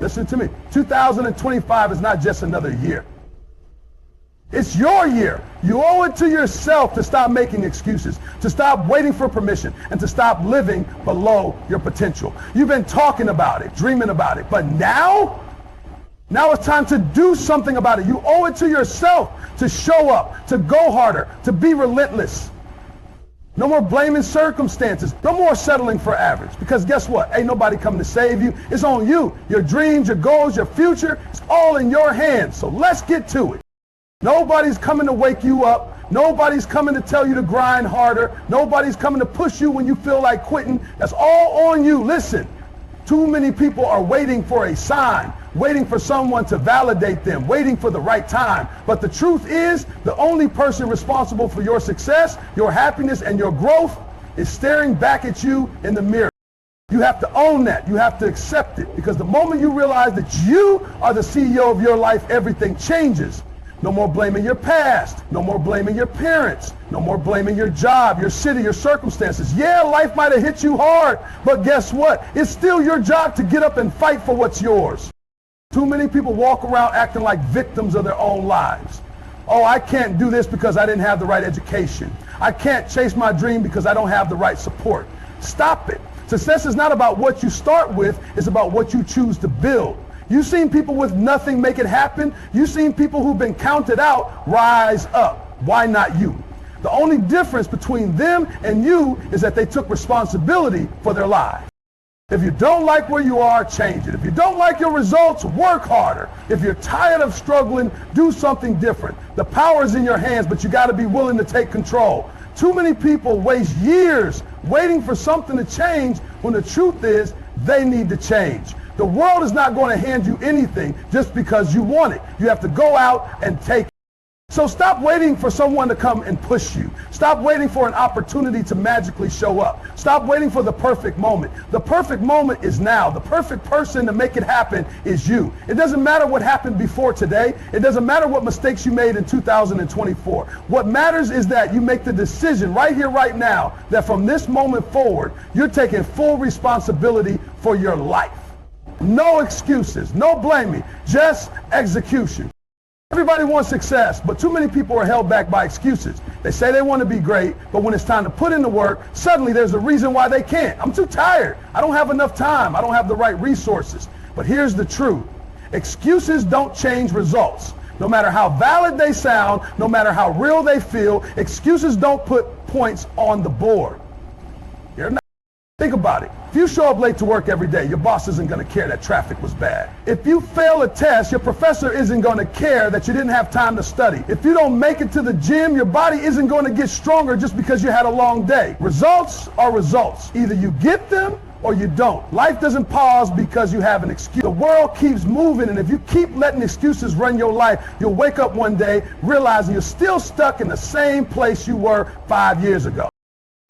Listen to me. 2025 is not just another year. It's your year. You owe it to yourself to stop making excuses, to stop waiting for permission, and to stop living below your potential. You've been talking about it, dreaming about it, but now it's time to do something about it. You owe it to yourself to show up, to go harder, to be relentless. No more blaming circumstances. No more settling for average. Because guess what? Ain't nobody coming to save you. It's on you. Your dreams, your goals, your future, it's all in your hands. So let's get to it. Nobody's coming to wake you up. Nobody's coming to tell you to grind harder. Nobody's coming to push you when you feel like quitting. That's all on you. Listen, too many people are waiting for a sign, waiting for someone to validate them, waiting for the right time. But the truth is, the only person responsible for your success, your happiness, and your growth is staring back at you in the mirror. You have to own that. You have to accept it. Because the moment you realize that you are the CEO of your life, everything changes. No more blaming your past. No more blaming your parents. No more blaming your job, your city, your circumstances. Yeah, life might have hit you hard, but guess what? It's still your job to get up and fight for what's yours. Too many people walk around acting like victims of their own lives. Oh, I can't do this because I didn't have the right education. I can't chase my dream because I don't have the right support. Stop it. Success is not about what you start with, it's about what you choose to build. You've seen people with nothing make it happen. You've seen people who've been counted out rise up. Why not you? The only difference between them and you is that they took responsibility for their lives. If you don't like where you are, change it. If you don't like your results, work harder. If you're tired of struggling, do something different. The power is in your hands, but you got to be willing to take control. Too many people waste years waiting for something to change when the truth is they need to change. The world is not going to hand you anything just because you want it. You have to go out and take it. So stop waiting for someone to come and push you. Stop waiting for an opportunity to magically show up. Stop waiting for the perfect moment. The perfect moment is now. The perfect person to make it happen is you. It doesn't matter what happened before today. It doesn't matter what mistakes you made in 2024. What matters is that you make the decision right here, right now, that from this moment forward, you're taking full responsibility for your life. No excuses, no blaming, just execution. Everybody wants success, but too many people are held back by excuses. They say they want to be great, but when it's time to put in the work, suddenly there's a reason why they can't. I'm too tired. I don't have enough time. I don't have the right resources. But here's the truth. Excuses don't change results. No matter how valid they sound, no matter how real they feel, excuses don't put points on the board. You're not. Think about it. If you show up late to work every day, your boss isn't going to care that traffic was bad. If you fail a test, your professor isn't going to care that you didn't have time to study. If you don't make it to the gym, your body isn't going to get stronger just because you had a long day. Results are results. Either you get them or you don't. Life doesn't pause because you have an excuse. The world keeps moving, and if you keep letting excuses run your life, you'll wake up one day realizing you're still stuck in the same place you were 5 years ago.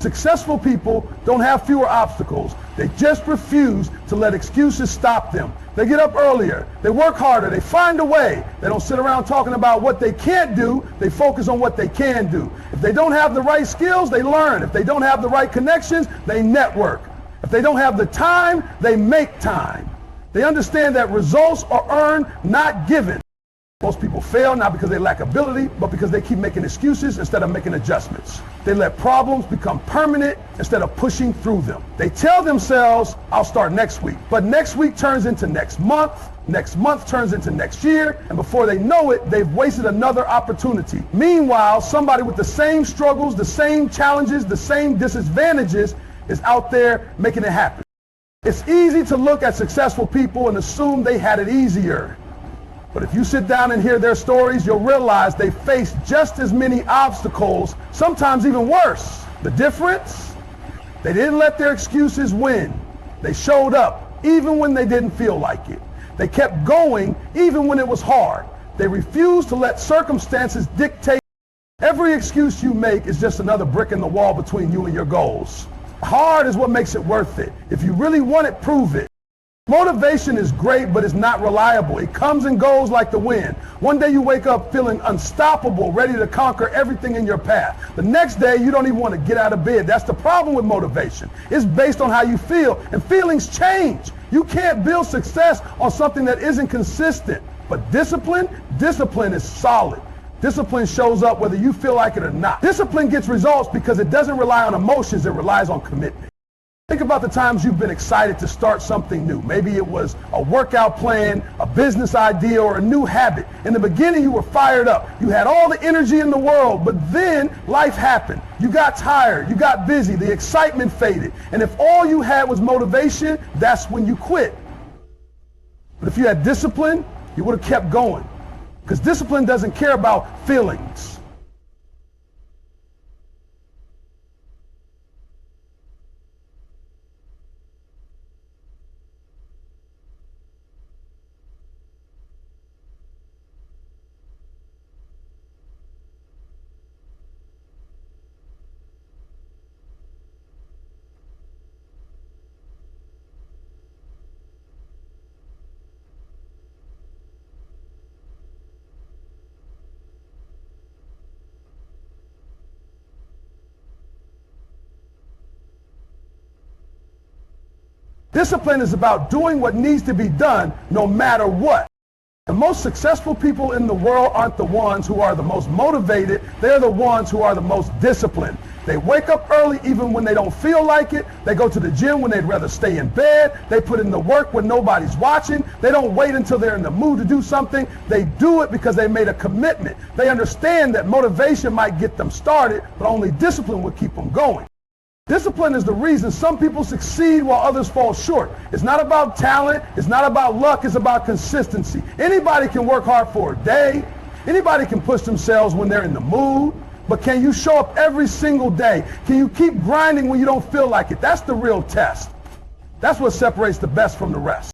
Successful people don't have fewer obstacles. They just refuse to let excuses stop them. They get up earlier. They work harder. They find a way. They don't sit around talking about what they can't do. They focus on what they can do. If they don't have the right skills, they learn. If they don't have the right connections, they network. If they don't have the time, they make time. They understand that results are earned, not given. Most people fail not because they lack ability, but because they keep making excuses instead of making adjustments. They let problems become permanent instead of pushing through them. They tell themselves, I'll start next week. But next week turns into next month turns into next year, and before they know it, they've wasted another opportunity. Meanwhile, somebody with the same struggles, the same challenges, the same disadvantages is out there making it happen. It's easy to look at successful people and assume they had it easier. But if you sit down and hear their stories, you'll realize they faced just as many obstacles, sometimes even worse. The difference? They didn't let their excuses win. They showed up even when they didn't feel like it. They kept going even when it was hard. They refused to let circumstances dictate. Every excuse you make is just another brick in the wall between you and your goals. Hard is what makes it worth it. If you really want it, prove it. Motivation is great, but it's not reliable. It comes and goes like the wind. One day you wake up feeling unstoppable, ready to conquer everything in your path. The next day, you don't even want to get out of bed. That's the problem with motivation. It's based on how you feel, and feelings change. You can't build success on something that isn't consistent. But discipline is solid. Discipline shows up whether you feel like it or not. Discipline gets results because it doesn't rely on emotions, it relies on commitment. Think about the times you've been excited to start something new. Maybe it was a workout plan, a business idea, or a new habit. In the beginning, you were fired up. You had all the energy in the world, but then life happened. You got tired, you got busy, the excitement faded. And if all you had was motivation, that's when you quit. But if you had discipline, you would have kept going. Because discipline doesn't care about feelings. Discipline is about doing what needs to be done no matter what. The most successful people in the world aren't the ones who are the most motivated. They're the ones who are the most disciplined. They wake up early even when they don't feel like it. They go to the gym when they'd rather stay in bed. They put in the work when nobody's watching. They don't wait until they're in the mood to do something. They do it because they made a commitment. They understand that motivation might get them started, but only discipline will keep them going. Discipline is the reason some people succeed while others fall short. It's not about talent. It's not about luck. It's about consistency. Anybody can work hard for a day. Anybody can push themselves when they're in the mood. But can you show up every single day? Can you keep grinding when you don't feel like it? That's the real test. That's what separates the best from the rest.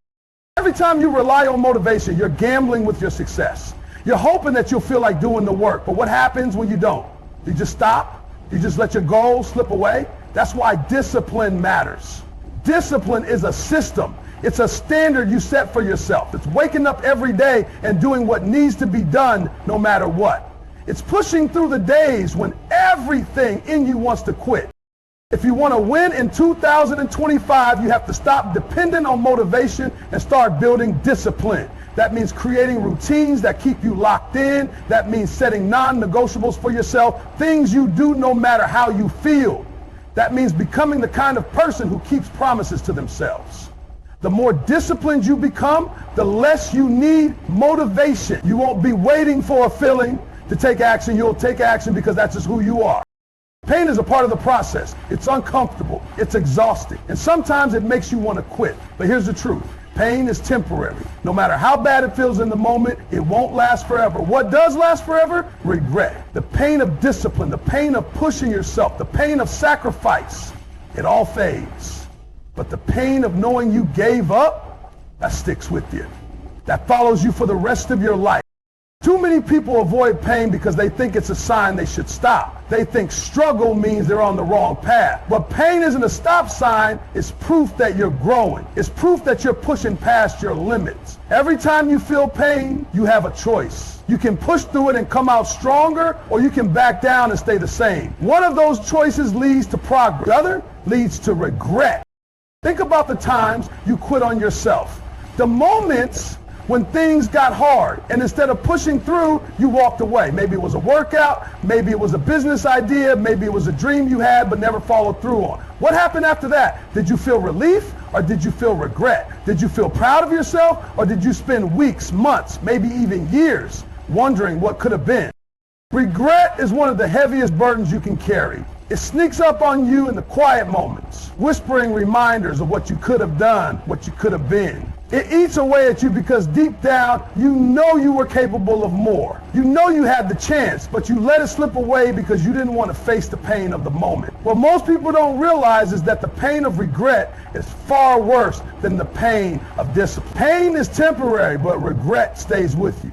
Every time you rely on motivation, you're gambling with your success. You're hoping that you'll feel like doing the work. But what happens when you don't? You just stop? You just let your goals slip away? That's why discipline matters. Discipline is a system. It's a standard you set for yourself. It's waking up every day and doing what needs to be done no matter what. It's pushing through the days when everything in you wants to quit. If you want to win in 2025, you have to stop depending on motivation and start building discipline. That means creating routines that keep you locked in. That means setting non-negotiables for yourself, things you do no matter how you feel. That means becoming the kind of person who keeps promises to themselves. The more disciplined you become, the less you need motivation. You won't be waiting for a feeling to take action. You'll take action because that's just who you are. Pain is a part of the process. It's uncomfortable. It's exhausting. And sometimes it makes you want to quit. But here's the truth. Pain is temporary. No matter how bad it feels in the moment, it won't last forever. What does last forever? Regret. The pain of discipline, the pain of pushing yourself, the pain of sacrifice, it all fades. But the pain of knowing you gave up, that sticks with you. That follows you for the rest of your life. Too many people avoid pain because they think it's a sign they should stop. They think struggle means they're on the wrong path. But pain isn't a stop sign. It's proof that you're growing. It's proof that you're pushing past your limits. Every time you feel pain, you have a choice. You can push through it and come out stronger, or you can back down and stay the same. One of those choices leads to progress. The other leads to regret. Think about the times you quit on yourself. The moments when things got hard, and instead of pushing through, you walked away. Maybe it was a workout, maybe it was a business idea, maybe it was a dream you had but never followed through on. What happened after that? Did you feel relief or did you feel regret? Did you feel proud of yourself or did you spend weeks, months, maybe even years wondering what could have been? Regret is one of the heaviest burdens you can carry. It sneaks up on you in the quiet moments, whispering reminders of what you could have done, what you could have been. It eats away at you because deep down, you know you were capable of more. You know you had the chance, but you let it slip away because you didn't want to face the pain of the moment. What most people don't realize is that the pain of regret is far worse than the pain of discipline. Pain is temporary, but regret stays with you.